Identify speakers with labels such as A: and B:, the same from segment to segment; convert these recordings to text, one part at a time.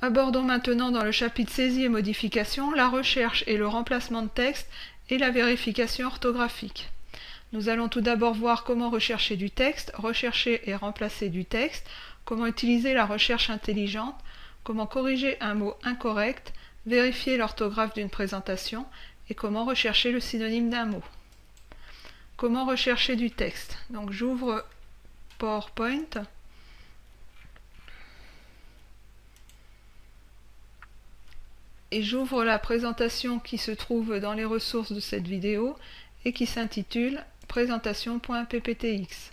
A: Abordons maintenant dans le chapitre saisie et modification la recherche et le remplacement de texte et la vérification orthographique. Nous allons tout d'abord voir comment rechercher du texte, rechercher et remplacer du texte, comment utiliser la recherche intelligente, comment corriger un mot incorrect, vérifier l'orthographe d'une présentation et comment rechercher le synonyme d'un mot. Comment rechercher du texte? Donc j'ouvre PowerPoint. Et j'ouvre la présentation qui se trouve dans les ressources de cette vidéo et qui s'intitule présentation.pptx.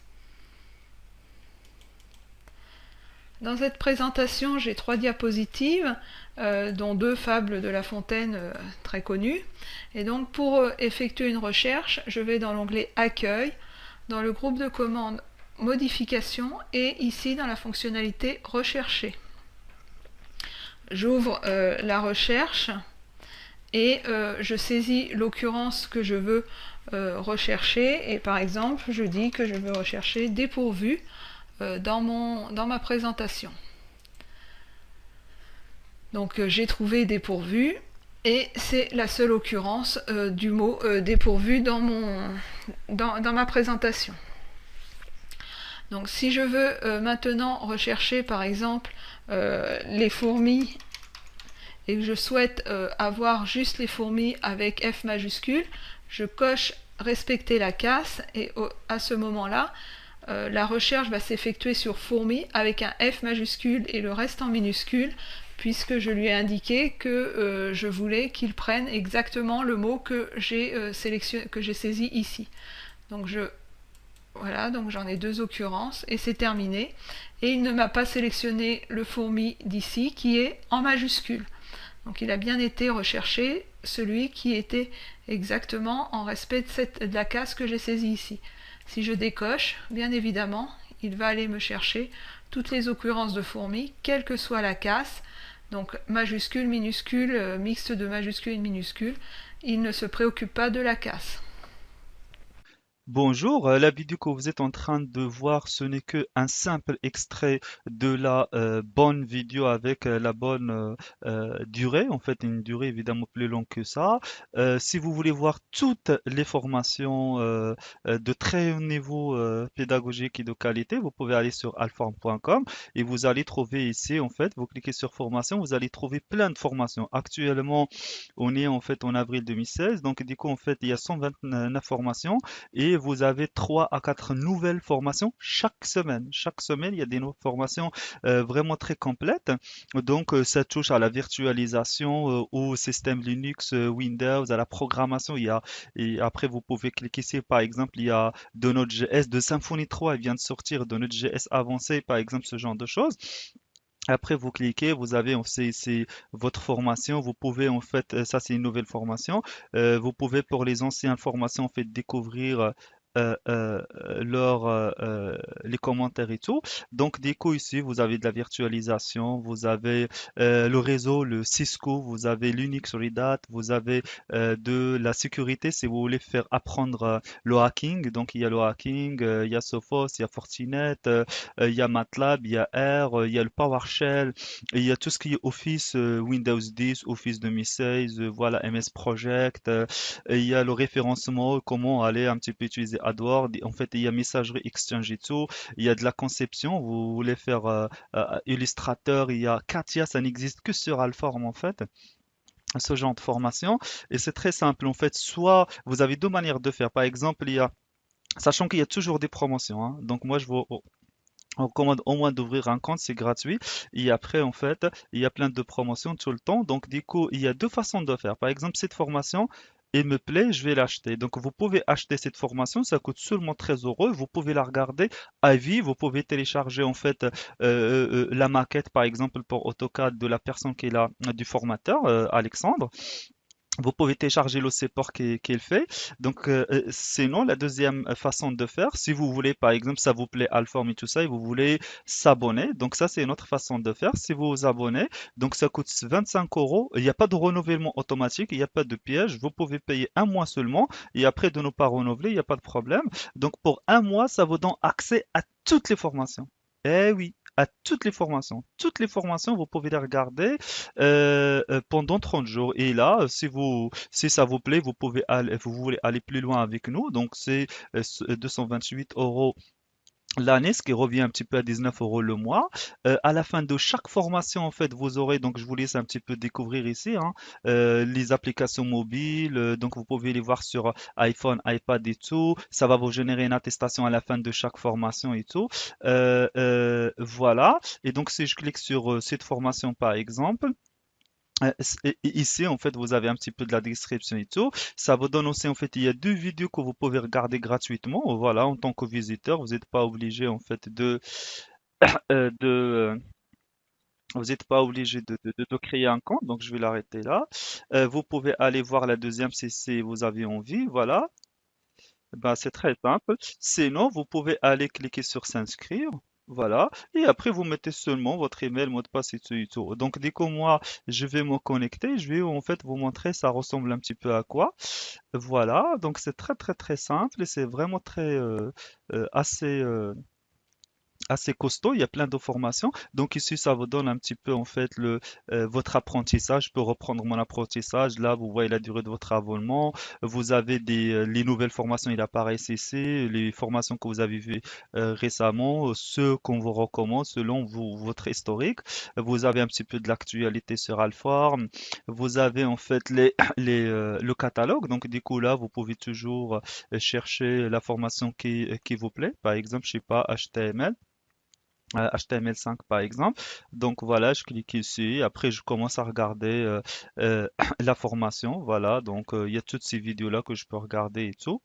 A: Dans cette présentation, j'ai 3 diapositives, dont 2 fables de La Fontaine très connues. Et donc pour effectuer une recherche, je vais dans l'onglet Accueil, dans le groupe de commandes Modification et ici dans la fonctionnalité Rechercher. J'ouvre la recherche et je saisis l'occurrence que je veux rechercher et par exemple je dis que je veux rechercher dépourvu dans ma présentation. Donc j'ai trouvé dépourvu et c'est la seule occurrence du mot dépourvu dans ma présentation. Donc si je veux maintenant rechercher par exemple les fourmis et que je souhaite avoir juste les fourmis avec F majuscule, je coche respecter la casse et à ce moment-là, la recherche va s'effectuer sur fourmis avec un F majuscule et le reste en minuscule puisque je lui ai indiqué que je voulais qu'il prenne exactement le mot que j'ai saisi ici. Donc voilà, donc j'en ai 2 occurrences et c'est terminé. Et il ne m'a pas sélectionné le fourmi d'ici qui est en majuscule. Donc il a bien été recherché celui qui était exactement en respect de la case que j'ai saisie ici. Si je décoche, bien évidemment, il va aller me chercher toutes les occurrences de fourmis, quelle que soit la case, donc majuscule, minuscule, mixte de majuscule et de minuscule, il ne se préoccupe pas de la case.
B: Bonjour, la vidéo que vous êtes en train de voir, ce n'est que un simple extrait de la bonne vidéo avec la bonne durée, en fait une durée évidemment plus longue que ça. Si vous voulez voir toutes les formations de très haut niveau pédagogique et de qualité, vous pouvez aller sur alform.com et vous allez trouver ici, en fait, vous cliquez sur formation, vous allez trouver plein de formations. Actuellement, on est en fait en avril 2016, donc du coup en fait il y a 129 formations et vous avez 3 à 4 nouvelles formations chaque semaine. Chaque semaine, il y a des formations vraiment très complètes. Donc, ça touche à la virtualisation, au système Linux, Windows, à la programmation. Et après, vous pouvez cliquer ici, par exemple, il y a de Node.js, de Symfony 3, il vient de sortir de Node.js avancé, par exemple, ce genre de choses. Après, vous cliquez, vous avez c'est votre formation. Vous pouvez en fait, ça c'est une nouvelle formation. Vous pouvez pour les anciennes formations en fait découvrir les commentaires et tout. Donc, du coup, ici, vous avez de la virtualisation, vous avez le réseau, le Cisco, vous avez l'Unix Red Hat, vous avez de la sécurité si vous voulez faire apprendre le hacking. Donc, il y a le hacking, il y a Sophos, il y a Fortinet, il y a MATLAB, il y a R, il y a le PowerShell, et il y a tout ce qui est Office, Windows 10, Office 2016, voilà, MS Project, et il y a le référencement, comment aller un petit peu utiliser AdWords. En fait, il y a messagerie Exchange et tout. Il y a de la conception. Vous voulez faire Illustrator, il y a Katia, ça n'existe que sur Alform en fait. Ce genre de formation. Et c'est très simple en fait. Soit vous avez 2 manières de faire. Par exemple, sachant qu'il y a toujours des promotions, hein. Donc moi, je vous recommande au moins d'ouvrir un compte, c'est gratuit. Et après, en fait, il y a plein de promotions tout le temps. Donc, du coup, il y a 2 façons de faire. Par exemple, cette formation, elle me plaît, je vais l'acheter. Donc, vous pouvez acheter cette formation, ça coûte seulement 13 euros. Vous pouvez la regarder à vie. Vous pouvez télécharger, en fait, la maquette, par exemple, pour AutoCAD de la personne qui est là, du formateur, Alexandre. Vous pouvez télécharger le support qu'il fait. Donc, sinon, la deuxième façon de faire, si vous voulez, par exemple, ça vous plaît Alform et tout ça, et vous voulez s'abonner, donc ça, c'est une autre façon de faire. Si vous vous abonnez, donc ça coûte 25 euros. Il n'y a pas de renouvellement automatique, il n'y a pas de piège. Vous pouvez payer un mois seulement, et après de ne pas renouveler, il n'y a pas de problème. Donc, pour un mois, ça vous donne accès à toutes les formations. Eh oui, à toutes les formations. Toutes les formations, vous pouvez les regarder pendant 30 jours. Et là, si ça vous plaît, vous voulez aller plus loin avec nous. Donc, c'est 228 € l'année, ce qui revient un petit peu à 19 € le mois. À la fin de chaque formation, en fait, vous aurez, donc je vous laisse un petit peu découvrir ici, hein, les applications mobiles. Donc vous pouvez les voir sur iPhone, iPad et tout. Ça va vous générer une attestation à la fin de chaque formation et tout. Voilà. Et donc si je clique sur cette formation par exemple, ici, en fait, vous avez un petit peu de la description et tout. Ça vous donne aussi, en fait, il y a deux vidéos que vous pouvez regarder gratuitement. Voilà, en tant que visiteur, vous n'êtes pas obligé, en fait, euh, de, euh, vous n'êtes pas obligé de créer un compte. Donc, je vais l'arrêter là. Vous pouvez aller voir la deuxième si vous avez envie. Voilà. Ben, c'est très simple. Sinon, vous pouvez aller cliquer sur s'inscrire. Voilà. Et après, vous mettez seulement votre email, mot de passe et tout et tout. Donc, dès que moi, je vais me connecter, je vais en fait vous montrer ça ressemble un petit peu à quoi. Voilà. Donc, c'est très, très, très simple et c'est vraiment assez, assez costaud, il y a plein de formations. Donc ici, ça vous donne un petit peu en fait votre apprentissage. Je peux reprendre mon apprentissage. Là, vous voyez la durée de votre abonnement. Vous avez les nouvelles formations, il apparaît ici, les formations que vous avez vues récemment, ceux qu'on vous recommande selon votre historique. Vous avez un petit peu de l'actualité sur Alform. Vous avez en fait le catalogue. Donc du coup là, vous pouvez toujours chercher la formation qui vous plaît. Par exemple, je sais pas, HTML. HTML5 par exemple. Donc voilà, je clique ici. Après, je commence à regarder la formation. Voilà, donc il y a toutes ces vidéos-là que je peux regarder et tout.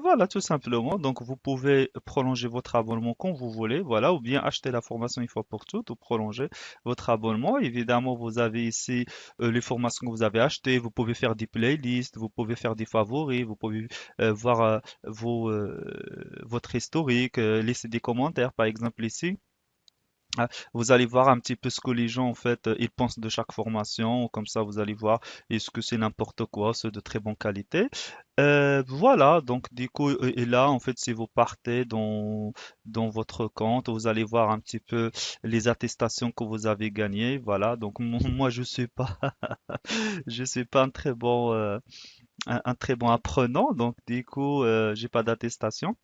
B: Voilà, tout simplement. Donc vous pouvez prolonger votre abonnement quand vous voulez. Voilà, ou bien acheter la formation une fois pour toutes ou prolonger votre abonnement. Évidemment, vous avez ici les formations que vous avez achetées. Vous pouvez faire des playlists, vous pouvez faire des favoris, vous pouvez voir votre historique, laisser des commentaires, par exemple ici. Vous allez voir un petit peu ce que les gens en fait ils pensent de chaque formation, comme ça vous allez voir est-ce que c'est n'importe quoi, c'est de très bonne qualité. Voilà, donc du coup et là en fait si vous partez dans votre compte, vous allez voir un petit peu les attestations que vous avez gagnées. Voilà, donc moi je suis pas un très bon apprenant, donc du coup j'ai pas d'attestation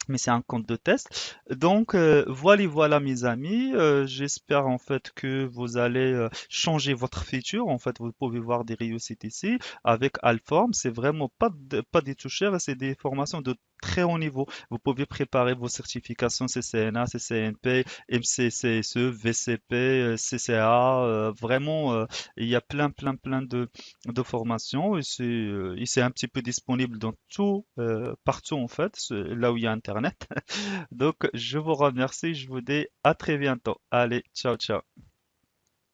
B: mais c'est un compte de test. Donc voilà mes amis. J'espère en fait que vous allez changer votre futur. En fait, vous pouvez voir des réussites ici avec Alform. C'est vraiment pas des tout cher, c'est des formations de très haut niveau. Vous pouvez préparer vos certifications CCNA, CCNP, MCCSE, VCP, CCA. Vraiment, il y a plein de formations et c'est un petit peu disponible dans tout, partout en fait, là où il y a Internet. Donc, je vous remercie, je vous dis à très bientôt. Allez, ciao, ciao.